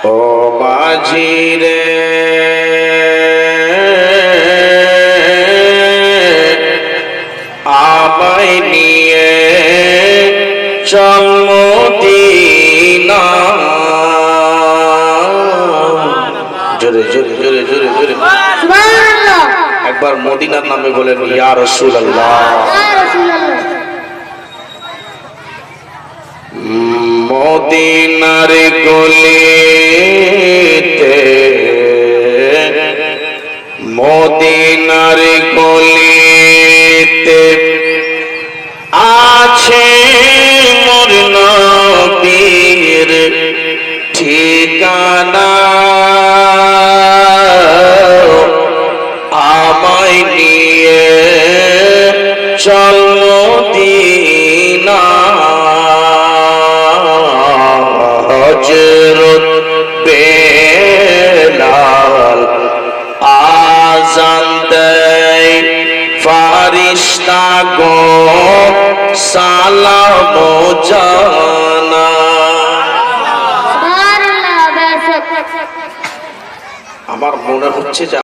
ও মাঝি রে আমায় নিয়ে চল মদিনা। জোরে জোরে জোরে জোরে জোরে একবার মদিনার নামে বলেন ইয়া রাসূলুল্লাহ। মদিনার গলিতে মদিনার গলিতে আছে মোর নবীর ঠিকানা। আমায় নিয়ে চল মদিনা। হযরত বেলাল আযান দেয় ফারিস্তা গো সালাম জানা। আমার মনে হচ্ছে